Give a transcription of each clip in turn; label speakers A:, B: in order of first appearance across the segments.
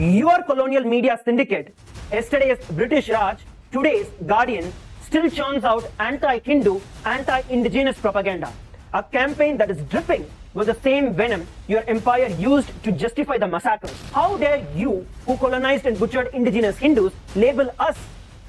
A: Your colonial media syndicate, yesterday's British Raj, today's Guardian, still churns out anti-Hindu, anti-indigenous propaganda. A campaign that is dripping with the same venom your empire used to justify the massacres. How dare you, who colonized and butchered indigenous Hindus, label us,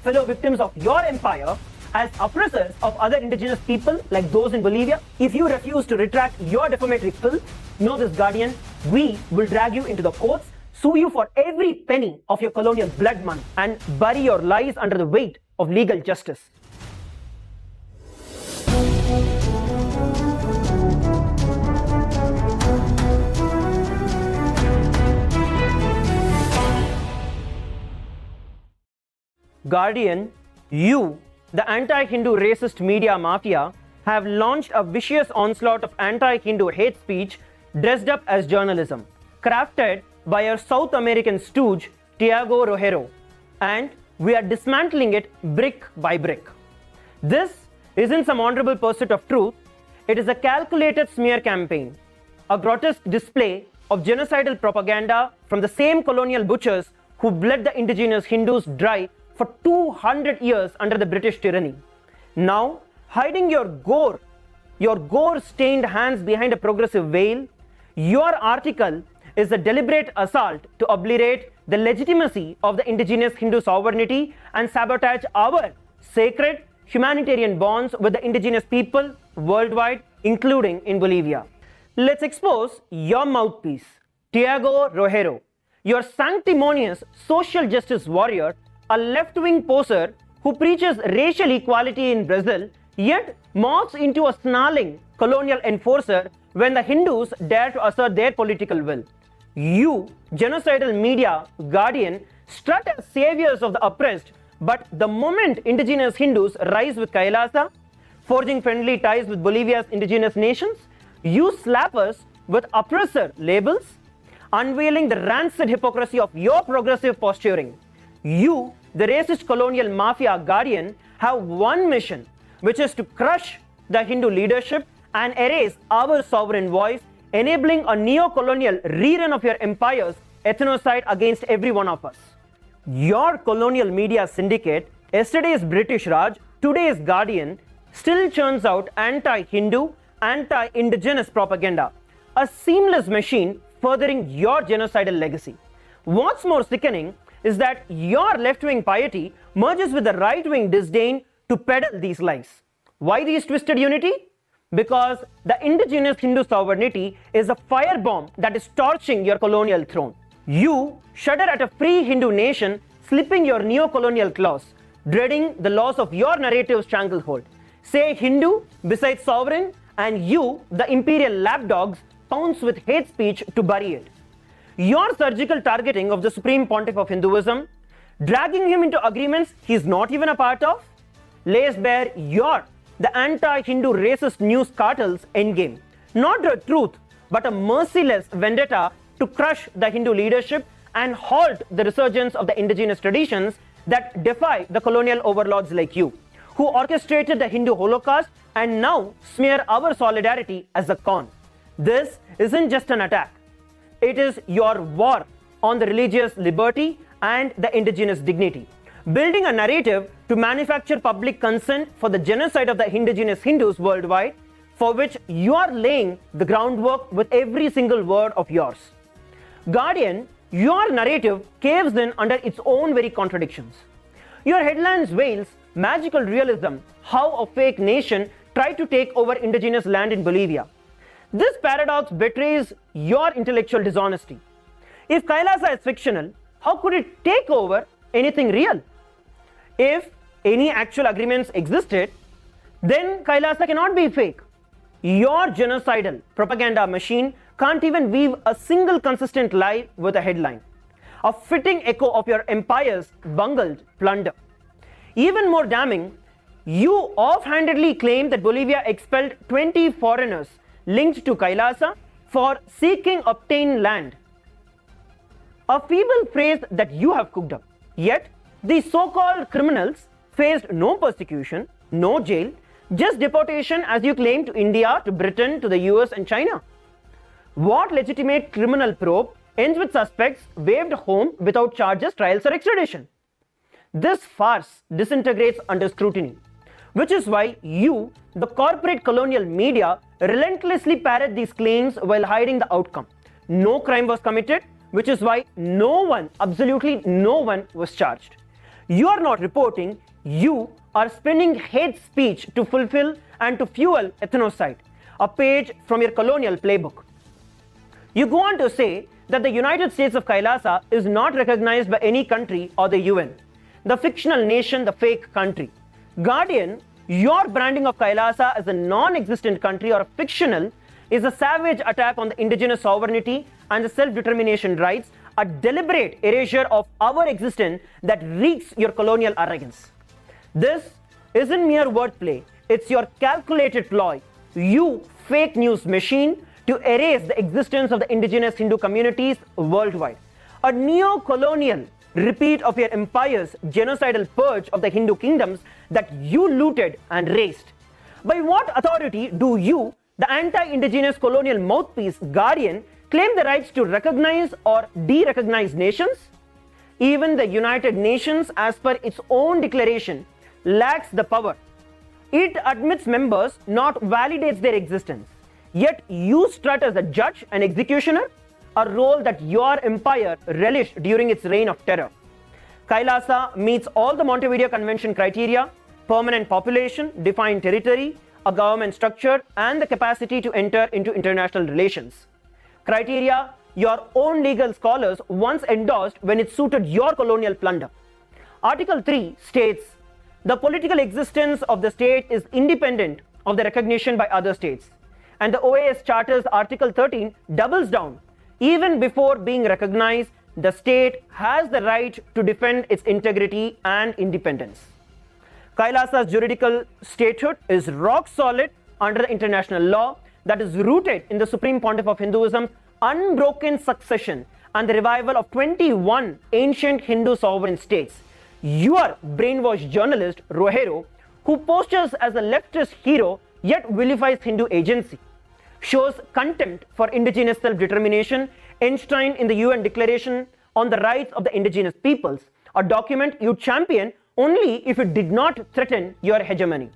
A: fellow victims of your empire, as oppressors of other indigenous people like those in Bolivia? If you refuse to retract your defamatory filth, know this, Guardian, we will drag you into the courts, sue you for every penny of your colonial blood money, and bury your lies under the weight of legal justice. Guardian, you, the anti-Hindu racist media mafia, have launched a vicious onslaught of anti-Hindu hate speech dressed up as journalism, crafted by your South American stooge, Tiago Rogero, and we are dismantling it brick by brick. This isn't some honorable pursuit of truth, it is a calculated smear campaign, a grotesque display of genocidal propaganda from the same colonial butchers who bled the indigenous Hindus dry for 200 years under the British tyranny. Now, hiding your gore-stained hands behind a progressive veil, your article is a deliberate assault to obliterate the legitimacy of the indigenous Hindu sovereignty and sabotage our sacred humanitarian bonds with the indigenous people worldwide, including in Bolivia. Let's expose your mouthpiece, Tiago Rogero, your sanctimonious social justice warrior, a left-wing poser who preaches racial equality in Brazil, yet morphs into a snarling colonial enforcer when the Hindus dare to assert their political will. You, genocidal media Guardian, strut as saviors of the oppressed, but the moment indigenous Hindus rise with KAILASA, forging friendly ties with Bolivia's indigenous nations, you slap us with oppressor labels, unveiling the rancid hypocrisy of your progressive posturing. You, the racist colonial mafia Guardian, have one mission, which is to crush the Hindu leadership and erase our sovereign voice, enabling a neo-colonial rerun of your empire's ethnocide against every one of us. Your colonial media syndicate, yesterday's British Raj, today's Guardian, still churns out anti-Hindu, anti-indigenous propaganda, a seamless machine furthering your genocidal legacy. What's more sickening is that your left-wing piety merges with the right-wing disdain to peddle these lies. Why these twisted unity? Because the indigenous Hindu sovereignty is a firebomb that is torching your colonial throne. You shudder at a free Hindu nation slipping your neo-colonial claws, dreading the loss of your narrative's stranglehold. Say Hindu besides sovereign, and you, the imperial lapdogs, pounce with hate speech to bury it. Your surgical targeting of the Supreme Pontiff of Hinduism, dragging him into agreements he's not even a part of, lays bare the anti-Hindu racist news cartel's endgame. Not the truth, but a merciless vendetta to crush the Hindu leadership and halt the resurgence of the indigenous traditions that defy the colonial overlords like you, who orchestrated the Hindu Holocaust and now smear our solidarity as a con. This isn't just an attack. It is your war on the religious liberty and the indigenous dignity, building a narrative to manufacture public consent for the genocide of the indigenous Hindus worldwide, for which you are laying the groundwork with every single word of yours. Guardian, your narrative caves in under its own very contradictions. Your headlines veils magical realism, how a fake nation tried to take over indigenous land in Bolivia. This paradox betrays your intellectual dishonesty. If KAILASA is fictional, how could it take over anything real? If any actual agreements existed, then KAILASA cannot be fake. Your genocidal propaganda machine can't even weave a single consistent lie with a headline, a fitting echo of your empire's bungled plunder. Even more damning, you offhandedly claim that Bolivia expelled 20 foreigners linked to KAILASA for seeking obtained land. A feeble phrase that you have cooked up. Yet, these so-called criminals faced no persecution, no jail, just deportation as you claim to India, to Britain, to the US and China. What legitimate criminal probe ends with suspects waved home without charges, trials, or extradition. This farce disintegrates under scrutiny, which is why you, the corporate colonial media, relentlessly parrot these claims while hiding the outcome. No crime was committed, which is why no one, absolutely no one, was charged. You are not reporting, you are spinning hate speech to fulfill and to fuel ethnocide, a page from your colonial playbook. You go on to say that the United States of Kailasa is not recognized by any country or the UN, the fictional nation, the fake country. Guardian, your branding of Kailasa as a non-existent country or a fictional is a savage attack on the indigenous sovereignty and the self-determination rights, a deliberate erasure of our existence that reeks your colonial arrogance. This isn't mere wordplay, it's your calculated ploy, you fake news machine, to erase the existence of the indigenous Hindu communities worldwide. A neo-colonial repeat of your empire's genocidal purge of the Hindu kingdoms that you looted and razed. By what authority do you, the anti-indigenous colonial mouthpiece Guardian, claim the rights to recognize or de-recognize nations? Even the United Nations, as per its own declaration, lacks the power. It admits members, not validates their existence. Yet you strut as a judge and executioner, a role that your empire relished during its reign of terror. Kailasa meets all the Montevideo Convention criteria: permanent population, defined territory, a government structure, and the capacity to enter into international relations. Criteria your own legal scholars once endorsed when it suited your colonial plunder. Article 3 states, the political existence of the state is independent of the recognition by other states. And the OAS Charter's Article 13 doubles down. Even before being recognized, the state has the right to defend its integrity and independence. Kailasa's juridical statehood is rock solid under the international law that is rooted in the Supreme Pontiff of Hinduism's unbroken succession and the revival of 21 ancient Hindu sovereign states. Your brainwashed journalist, Rogero, who postures as a leftist hero yet vilifies Hindu agency, shows contempt for indigenous self-determination enshrined in the UN Declaration on the Rights of the Indigenous Peoples, a document you champion only if it did not threaten your hegemony.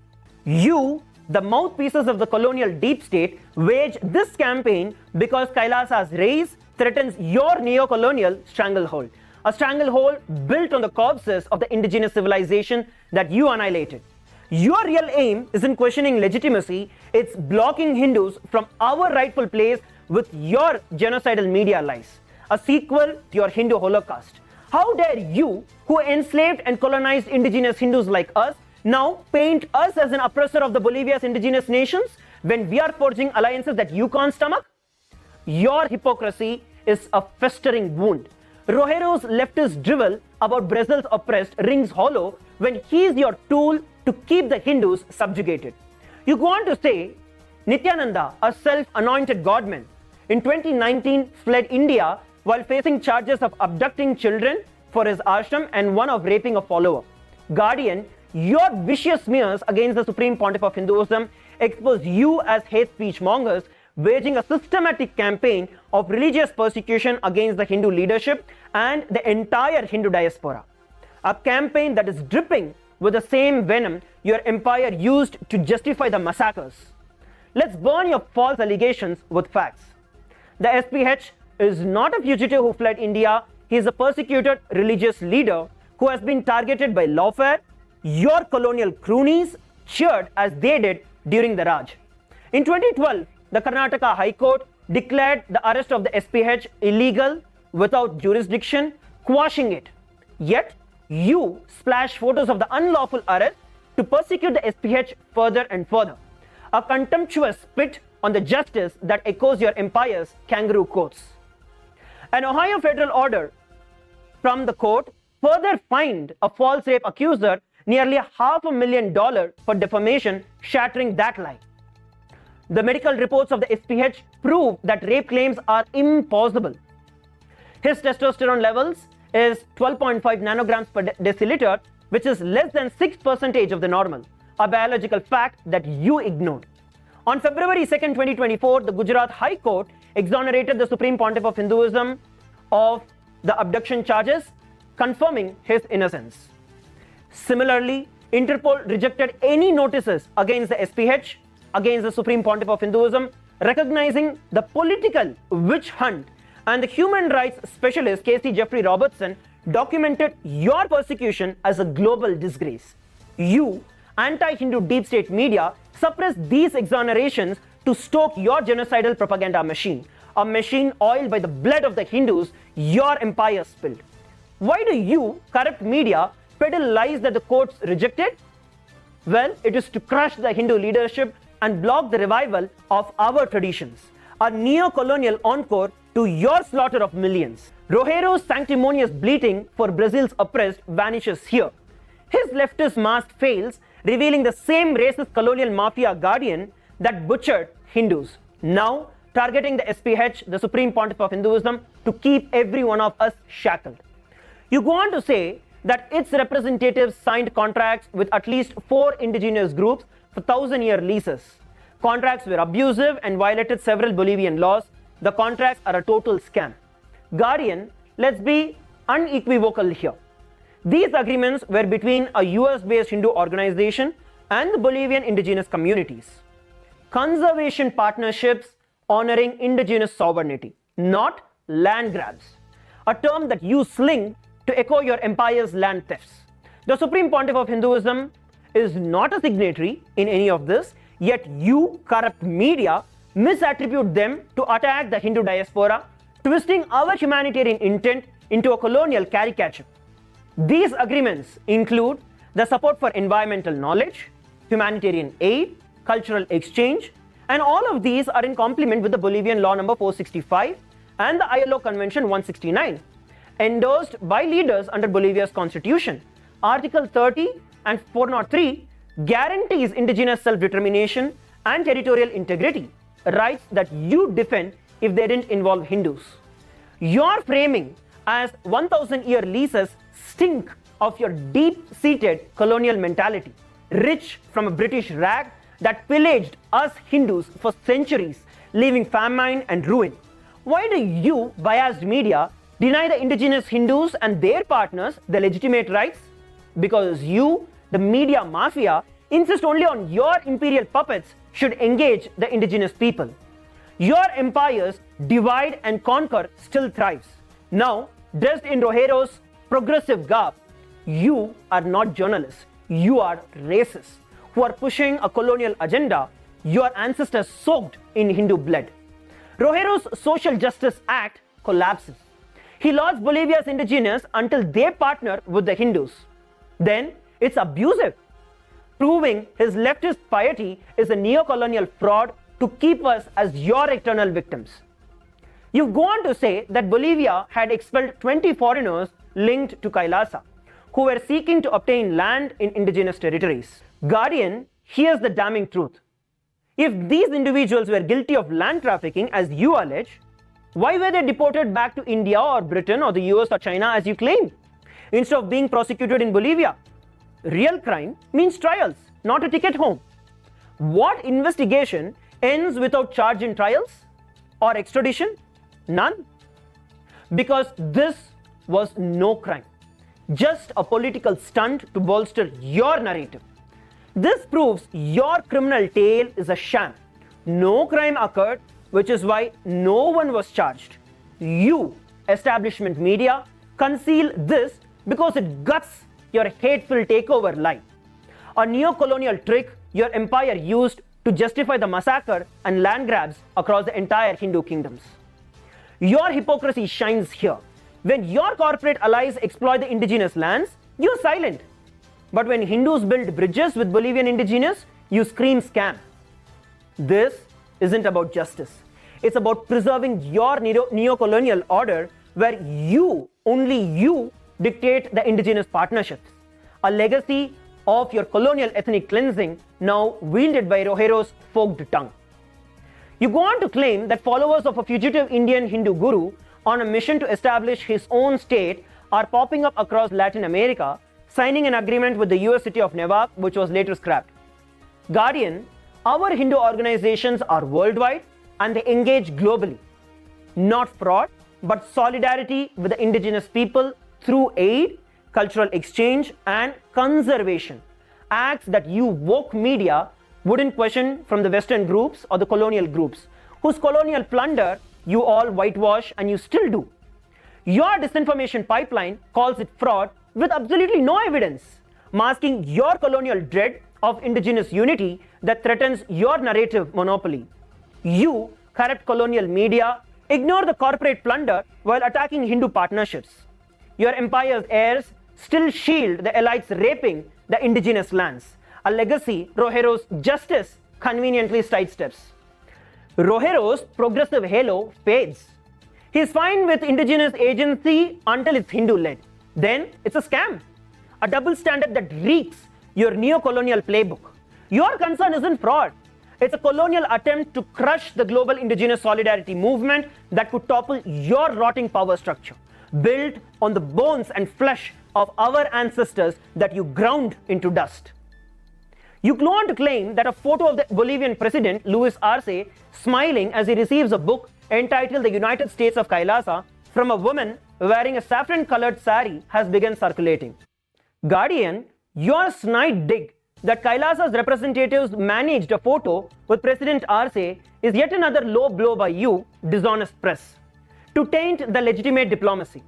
A: You, the mouthpieces of the colonial deep state, wage this campaign because Kailasa's race threatens your neo-colonial stranglehold, a stranglehold built on the corpses of the indigenous civilization that you annihilated. Your real aim isn't questioning legitimacy, it's blocking Hindus from our rightful place with your genocidal media lies, a sequel to your Hindu Holocaust. How dare you, who enslaved and colonized indigenous Hindus like us, now paint us as an oppressor of the Bolivia's indigenous nations when we are forging alliances that you can't stomach? Your hypocrisy is a festering wound. Rogero's leftist drivel about Brazil's oppressed rings hollow when he is your tool to keep the Hindus subjugated. You go on to say, Nityananda, a self-anointed godman, in 2019 fled India while facing charges of abducting children for his ashram and one of raping a follower. Guardian, your vicious smears against the Supreme Pontiff of Hinduism expose you as hate speech mongers, waging a systematic campaign of religious persecution against the Hindu leadership and the entire Hindu diaspora. A campaign that is dripping with the same venom your empire used to justify the massacres. Let's burn your false allegations with facts. The SPH is not a fugitive who fled India. He is a persecuted religious leader who has been targeted by lawfare. Your colonial cronies cheered as they did during the Raj. In 2012, the Karnataka High Court declared the arrest of the SPH illegal without jurisdiction, quashing it. Yet, you splash photos of the unlawful arrest to persecute the SPH further and further. A contemptuous spit on the justice that echoes your empire's kangaroo courts. An Ohio federal order from the court further fined a false rape accuser nearly $500,000 for defamation, shattering that lie. The medical reports of the SPH prove that rape claims are impossible. His testosterone levels is 12.5 nanograms per deciliter, which is less than 6% of the normal, a biological fact that you ignored. On February 2nd, 2024, the Gujarat High Court exonerated the Supreme Pontiff of Hinduism of the abduction charges, confirming his innocence. Similarly, Interpol rejected any notices against the SPH, against the Supreme Pontiff of Hinduism, recognizing the political witch hunt, and the human rights specialist K.C. Jeffrey Robertson documented your persecution as a global disgrace. You, anti-Hindu deep state media, suppress these exonerations to stoke your genocidal propaganda machine, a machine oiled by the blood of the Hindus your empire spilled. Why do you, corrupt media, peddle lies that the courts rejected? Well, it is to crush the Hindu leadership and block the revival of our traditions, a neo-colonial encore to your slaughter of millions. Rogero's sanctimonious bleating for Brazil's oppressed vanishes here. His leftist mask fails, revealing the same racist colonial mafia guardian that butchered Hindus, now targeting the SPH, the Supreme Pontiff of Hinduism, to keep every one of us shackled. You go on to say that its representatives signed contracts with at least 4 indigenous groups for 1,000-year leases. Contracts were abusive and violated several Bolivian laws. The contracts are a total scam. Guardian, let's be unequivocal here. These agreements were between a US-based Hindu organization and the Bolivian indigenous communities. Conservation partnerships honoring indigenous sovereignty, not land grabs, a term that you sling to echo your empire's land thefts. The Supreme Pontiff of Hinduism is not a signatory in any of this, yet you, corrupt media, misattribute them to attack the Hindu diaspora, twisting our humanitarian intent into a colonial caricature. These agreements include the support for environmental knowledge, humanitarian aid, cultural exchange, and all of these are in complement with the Bolivian Law number 465 and the ILO Convention 169, endorsed by leaders under Bolivia's constitution. Article 30 and 403 guarantees indigenous self-determination and territorial integrity, rights that you defend if they didn't involve Hindus. Your framing as 1,000-year leases stink of your deep-seated colonial mentality, rich from a British rag that pillaged us Hindus for centuries, leaving famine and ruin. Why do you, biased media, deny the indigenous Hindus and their partners the legitimate rights? Because you, the media mafia, insist only on your imperial puppets should engage the indigenous people. Your empires divide and conquer still thrives. Now, dressed in Rogero's progressive garb, you are not journalists, you are racists who are pushing a colonial agenda your ancestors soaked in Hindu blood. Rogero's Social Justice Act collapses. He lost Bolivia's indigenous until they partner with the Hindus. Then it's abusive, proving his leftist piety is a neo-colonial fraud to keep us as your eternal victims. You go on to say that Bolivia had expelled 20 foreigners linked to KAILASA, who were seeking to obtain land in indigenous territories. Guardian, here's the damning truth. If these individuals were guilty of land trafficking, as you allege, why were they deported back to India or Britain or the US or China as you claim, instead of being prosecuted in Bolivia? Real crime means trials, not a ticket home. What investigation ends without charge in trials or extradition? None. Because this was no crime, just a political stunt to bolster your narrative. This proves your criminal tale is a sham. No crime occurred, which is why no one was charged. You, establishment media, conceal this because it guts your hateful takeover lie, a neo-colonial trick your empire used to justify the massacre and land grabs across the entire Hindu kingdoms. Your hypocrisy shines here. When your corporate allies exploit the indigenous lands, you're silent. But when Hindus build bridges with Bolivian indigenous, you scream scam. This isn't about justice. It's about preserving your neo-colonial order where you, only you, dictate the indigenous partnerships, a legacy of your colonial ethnic cleansing now wielded by Rogero's forked tongue. You go on to claim that followers of a fugitive Indian Hindu guru on a mission to establish his own state are popping up across Latin America, signing an agreement with the US city of Newark, which was later scrapped. Guardian, our Hindu organizations are worldwide and they engage globally. Not fraud, but solidarity with the indigenous people through aid, cultural exchange, and conservation. Acts that you woke media wouldn't question from the Western groups or the colonial groups, whose colonial plunder you all whitewash and you still do. Your disinformation pipeline calls it fraud with absolutely no evidence, masking your colonial dread of indigenous unity that threatens your narrative monopoly. You, corrupt colonial media, ignore the corporate plunder while attacking Hindu partnerships. Your empire's heirs still shield the elites raping the indigenous lands, a legacy Rogero's justice conveniently sidesteps. Rogero's progressive halo fades. He's fine with indigenous agency until it's Hindu-led. Then it's a scam, a double standard that reeks your neo-colonial playbook. Your concern isn't fraud. It's a colonial attempt to crush the global indigenous solidarity movement that could topple your rotting power structure, built on the bones and flesh of our ancestors that you ground into dust. You go on to claim that a photo of the Bolivian president, Luis Arce, smiling as he receives a book entitled The United States of KAILASA from a woman wearing a saffron-colored sari has begun circulating. Guardian, your snide dig that KAILASA's representatives managed a photo with President Arce is yet another low blow by you, dishonest press, to taint the legitimate diplomacy.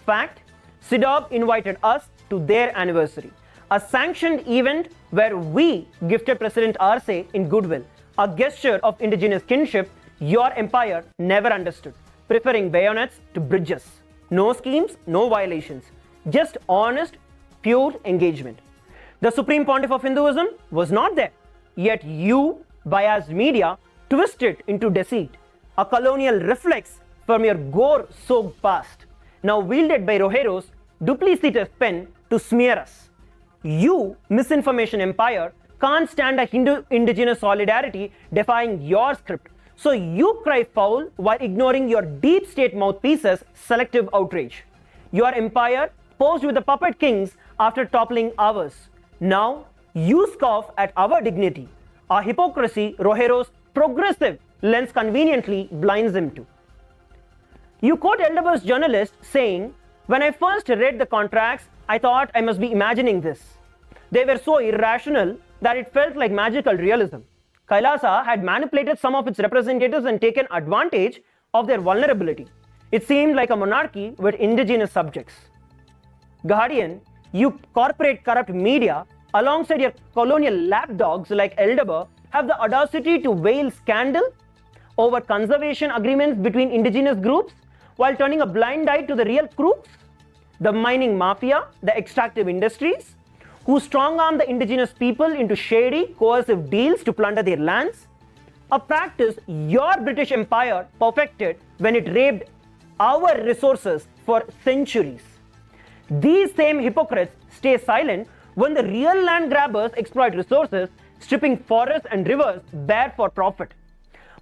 A: Fact, SIDOB invited us to their anniversary, a sanctioned event where we gifted President Arce in goodwill, a gesture of indigenous kinship your empire never understood, preferring bayonets to bridges. No schemes, no violations, just honest, pure engagement. The Supreme Pontiff of Hinduism was not there, yet you, biased media, twist it into deceit, a colonial reflex from your gore-soaked past, now wielded by Rogero's duplicitous pen to smear us. You, misinformation empire, can't stand a Hindu indigenous solidarity defying your script, so you cry foul while ignoring your deep state mouthpieces' selective outrage. Your empire posed with the puppet kings after toppling ours. Now, you scoff at our dignity, a hypocrisy Rogero's progressive lens conveniently blinds him to. You quote Elderber's journalist saying, "When I first read the contracts, I thought I must be imagining this. They were so irrational that it felt like magical realism. KAILASA had manipulated some of its representatives and taken advantage of their vulnerability. It seemed like a monarchy with indigenous subjects." Guardian, you corporate corrupt media, alongside your colonial lapdogs like Elderber, have the audacity to veil scandal over conservation agreements between indigenous groups while turning a blind eye to the real crooks, the mining mafia, the extractive industries, who strong-arm the indigenous people into shady, coercive deals to plunder their lands, a practice your British Empire perfected when it raped our resources for centuries. These same hypocrites stay silent when the real land grabbers exploit resources, stripping forests and rivers bare for profit.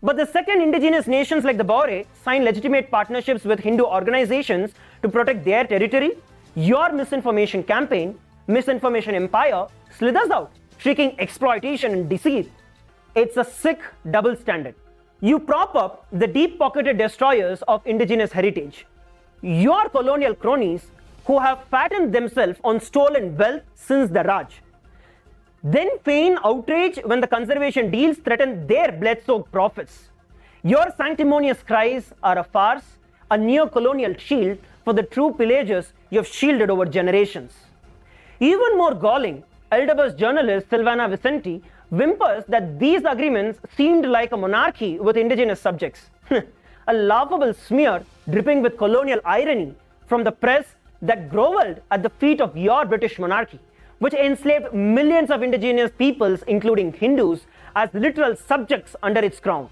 A: But the second indigenous nations like the Baure sign legitimate partnerships with Hindu organizations to protect their territory, your misinformation campaign, misinformation empire, slithers out, shrieking exploitation and deceit. It's a sick double standard. You prop up the deep-pocketed destroyers of indigenous heritage. Your colonial cronies who have fattened themselves on stolen wealth since the Raj, then feign outrage when the conservation deals threaten their blood-soaked profits. Your sanctimonious cries are a farce, a neo-colonial shield for the true pillages you have shielded over generations. Even more galling, Elderber's journalist Silvana Vicente whimpers that these agreements seemed like a monarchy with indigenous subjects. A laughable smear dripping with colonial irony from the press that grovelled at the feet of your British monarchy, which enslaved millions of indigenous peoples, including Hindus, as literal subjects under its crown.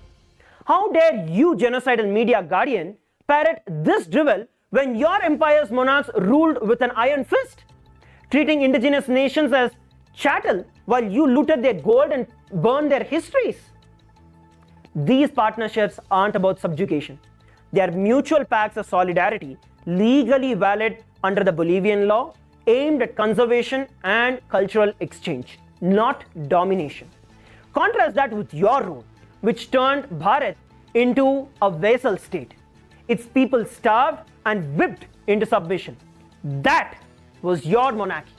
A: How dare you, genocidal media guardian, parrot this drivel when your empire's monarchs ruled with an iron fist, treating indigenous nations as chattel while you looted their gold and burned their histories? These partnerships aren't about subjugation. They are mutual pacts of solidarity, legally valid under the Bolivian law, aimed at conservation and cultural exchange, not domination. Contrast that with your rule, which turned Bharat into a vassal state, its people starved and whipped into submission. That was your monarchy,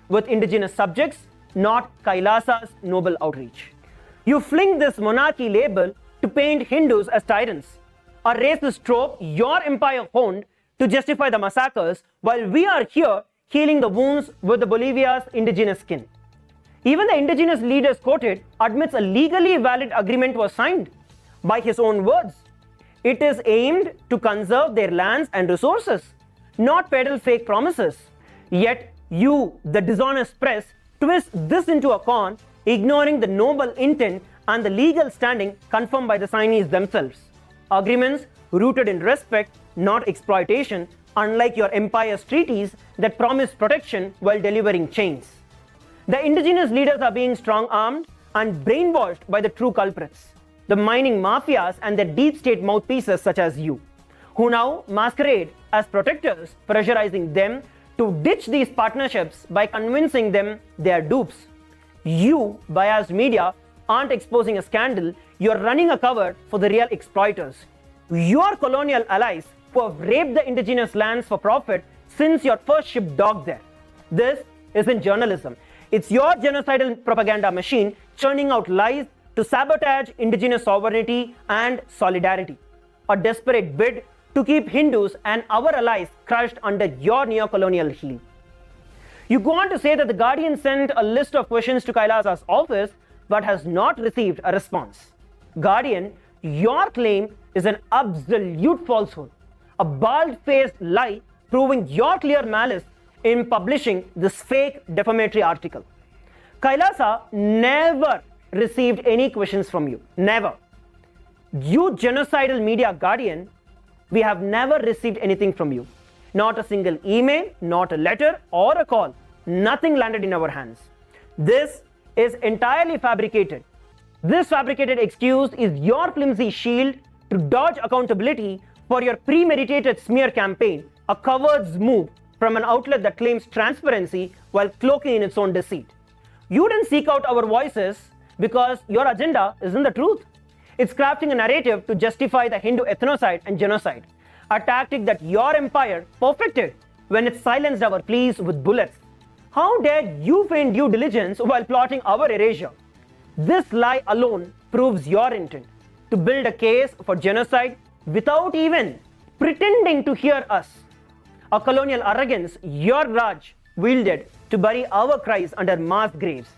A: with indigenous subjects, not Kailasa's noble outreach. You fling this monarchy label to paint Hindus as tyrants, a racist trope your empire honed to justify the massacres, while we are here healing the wounds with the Bolivia's indigenous skin. Even the indigenous leaders quoted admits a legally valid agreement was signed. By his own words, it is aimed to conserve their lands and resources, not peddle fake promises. Yet you, the dishonest press, twist this into a con, ignoring the noble intent and the legal standing confirmed by the signees themselves. Agreements rooted in respect, not exploitation, unlike your empire's treaties that promise protection while delivering chains. The indigenous leaders are being strong-armed and brainwashed by the true culprits, the mining mafias and their deep state mouthpieces such as you, who now masquerade as protectors, pressurizing them to ditch these partnerships by convincing them they are dupes. You, biased media, aren't exposing a scandal, you're running a cover for the real exploiters. Your colonial allies who have raped the indigenous lands for profit since your first ship docked there. This isn't journalism. It's your genocidal propaganda machine churning out lies to sabotage indigenous sovereignty and solidarity. A desperate bid to keep Hindus and our allies crushed under your neo-colonial heel. You go on to say that the Guardian sent a list of questions to Kailasa's office but has not received a response. Guardian, your claim is an absolute falsehood, a bald-faced lie proving your clear malice in publishing this fake defamatory article. Kailasa never received any questions from you. Never. You genocidal media Guardian, we have never received anything from you. Not a single email, not a letter or a call. Nothing landed in our hands. This is entirely fabricated. This fabricated excuse is your flimsy shield to dodge accountability for your premeditated smear campaign, a coward's move from an outlet that claims transparency while cloaking in its own deceit. You didn't seek out our voices because your agenda isn't the truth. It's crafting a narrative to justify the Hindu ethnocide and genocide, a tactic that your empire perfected when it silenced our pleas with bullets. How dare you feign due diligence while plotting our erasure? This lie alone proves your intent to build a case for genocide without even pretending to hear us. A colonial arrogance your Raj wielded to bury our cries under mass graves.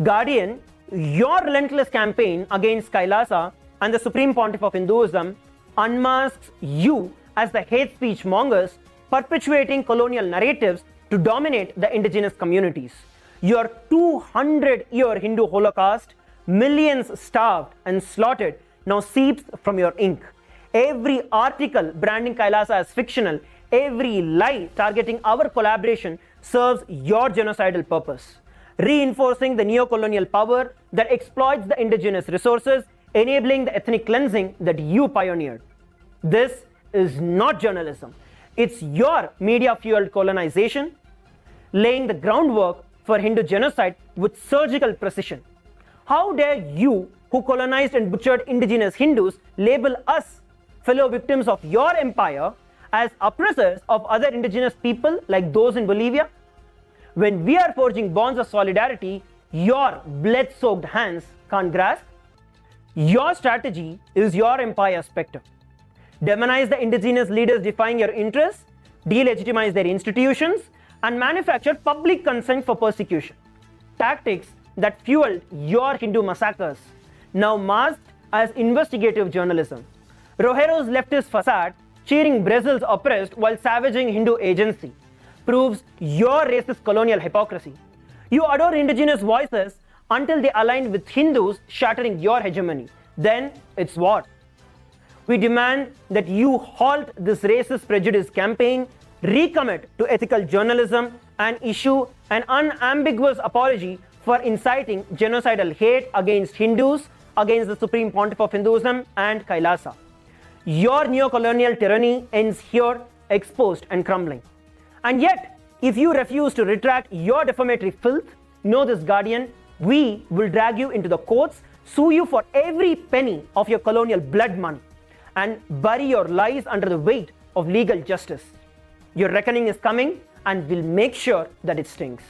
A: Guardian, your relentless campaign against Kailasa and the Supreme Pontiff of Hinduism unmasks you as the hate speech mongers perpetuating colonial narratives to dominate the indigenous communities. Your 200-year Hindu Holocaust, millions starved and slaughtered, now seeps from your ink. Every article branding Kailasa as fictional, every lie targeting our collaboration serves your genocidal purpose, reinforcing the neo-colonial power that exploits the indigenous resources, enabling the ethnic cleansing that you pioneered. This is not journalism. It's your media-fueled colonization, laying the groundwork for Hindu genocide with surgical precision. How dare you, who colonized and butchered indigenous Hindus, label us, fellow victims of your empire, as oppressors of other indigenous people like those in Bolivia? When we are forging bonds of solidarity, your blood-soaked hands can't grasp. Your strategy is your empire spectre. Demonize the indigenous leaders defying your interests, delegitimize their institutions, and manufacture public consent for persecution. Tactics that fueled your Hindu massacres, now masked as investigative journalism. Rogero's leftist facade, cheering Brazil's oppressed while savaging Hindu agency, proves your racist colonial hypocrisy. You adore indigenous voices until they align with Hindus, shattering your hegemony. Then it's war. We demand that you halt this racist prejudice campaign, recommit to ethical journalism, and issue an unambiguous apology for inciting genocidal hate against Hindus, against the Supreme Pontiff of Hinduism and Kailasa. Your neo-colonial tyranny ends here, exposed and crumbling. And yet, if you refuse to retract your defamatory filth, know this, Guardian, we will drag you into the courts, sue you for every penny of your colonial blood money, and bury your lies under the weight of legal justice. Your reckoning is coming, and we'll make sure that it stings.